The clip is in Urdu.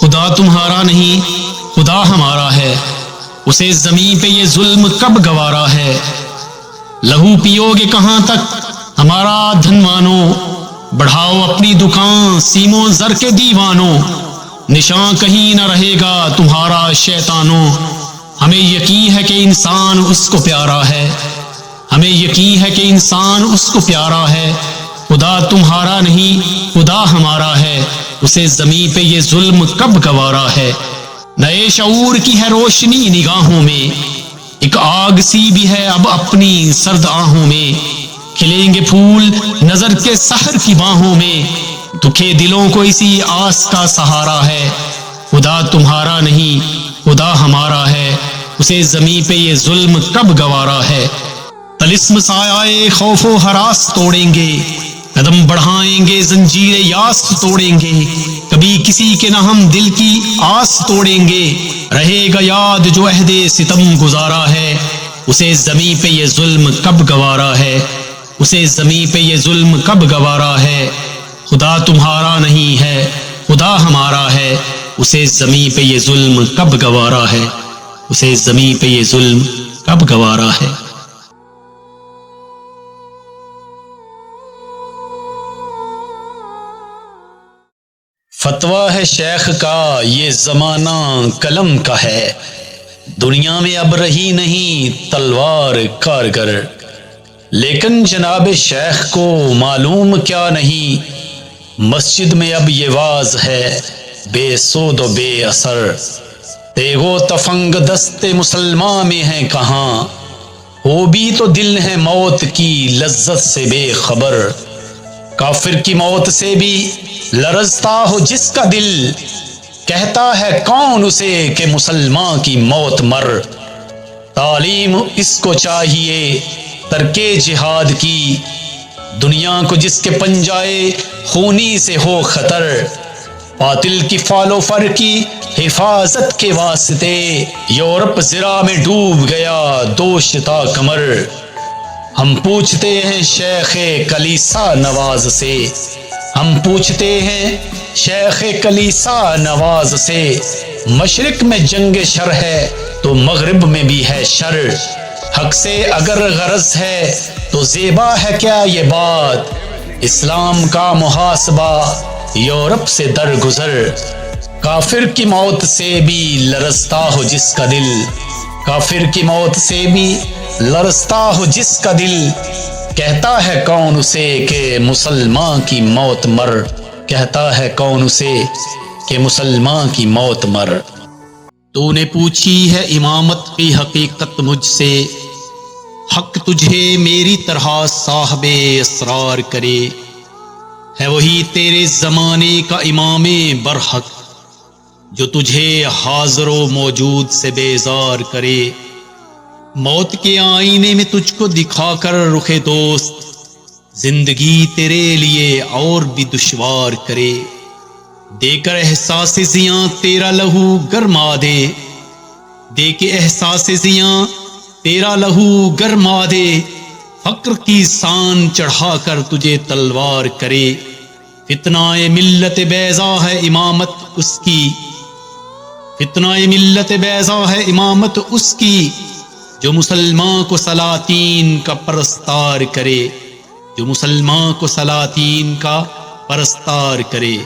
خدا تمہارا نہیں خدا ہمارا ہے، اسے زمین پہ یہ ظلم کب گوارا ہے۔ لہو پیو گے کہاں تک ہمارا دھنوانو، بڑھاؤ اپنی دکان سیموں زر کے دیوانوں، نشان کہیں نہ رہے گا تمہارا شیطانوں۔ ہمیں یقین ہے کہ انسان اس کو پیارا ہے، ہمیں یقین ہے کہ انسان اس کو پیارا ہے۔ خدا تمہارا نہیں خدا ہمارا ہے، اسے زمین پہ یہ ظلم کب گوارا ہے۔ نئے شعور کی ہے روشنی نگاہوں میں، ایک آگ سی بھی ہے اب اپنی سرد آہوں میں، کھلیں گے پھول نظر کے سحر کی باہوں میں، دکھے دلوں کو اسی آس کا سہارا ہے۔ خدا تمہارا نہیں خدا ہمارا ہے، اسے زمین پہ یہ ظلم کب گوارا ہے۔ طلسم سایہ خوف و ہراس توڑیں گے، قدم بڑھائیں گے زنجیر یاس توڑیں گے، کبھی کسی کے نہ ہم دل کی آس توڑیں گے، رہے گا یاد جو عہد ستم گزارا ہے، اسے زمین پہ یہ ظلم کب گوارا ہے، اسے زمین پہ یہ ظلم کب گوارا ہے۔ خدا تمہارا نہیں ہے خدا ہمارا ہے، اسے زمین پہ یہ ظلم کب گوارا ہے، اسے زمین پہ یہ ظلم کب گوارا ہے۔ فتویٰ ہے شیخ کا یہ زمانہ قلم کا ہے، دنیا میں اب رہی نہیں تلوار کارگر، لیکن جناب شیخ کو معلوم کیا نہیں، مسجد میں اب یہ واز ہے بے سود و بے اثر، تیغ و تفنگ دست مسلمان میں ہیں کہاں، وہ بھی تو دل ہے موت کی لذت سے بے خبر، کافر کی موت سے بھی لرزتا ہو جس کا دل، کہتا ہے کون اسے کہ مسلمان کی موت مر، تعلیم اس کو چاہیے ترک جہاد کی، دنیا کو جس کے پنجائے خونی سے ہو خطر، قاتل کی فال و فر کی حفاظت کے واسطے، یورپ زرا میں ڈوب گیا دوشتا کمر، ہم پوچھتے ہیں شیخ کلیسا نواز سے، ہم پوچھتے ہیں شیخ کلیسا نواز سے، مشرق میں جنگ شر ہے تو مغرب میں بھی ہے شر، حق سے اگر غرض ہے تو زیبا ہے کیا یہ بات، اسلام کا محاسبہ یورپ سے درگزر، کافر کی موت سے بھی لرزتا ہو جس کا دل، کافر کی موت سے بھی لرزتا ہو جس کا دل، کہتا ہے کون اسے کہ مسلمان کی موت مر، کہتا ہے کون اسے کہ مسلمان کی موت مر۔ تو نے پوچھی ہے امامت کی حقیقت مجھ سے، حق تجھے میری طرح صاحب اسرار کرے، ہے وہی تیرے زمانے کا امام برحق، جو تجھے حاضر و موجود سے بیزار کرے، موت کے آئینے میں تجھ کو دکھا کر رخ دوست، زندگی تیرے لیے اور بھی دشوار کرے، دے کر احساس زیاں تیرا لہو گرما دے، دے کے احساس زیاں تیرا لہو گرما دے، فقر کی سان چڑھا کر تجھے تلوار کرے، فتنہ ملت بیضا ہے امامت اس کی، فتنہ ملت بیضا ہے امامت اس کی، جو مسلمان کو سلاطین کا پرستار کرے، جو مسلمان کو سلاطین کا پرستار کرے۔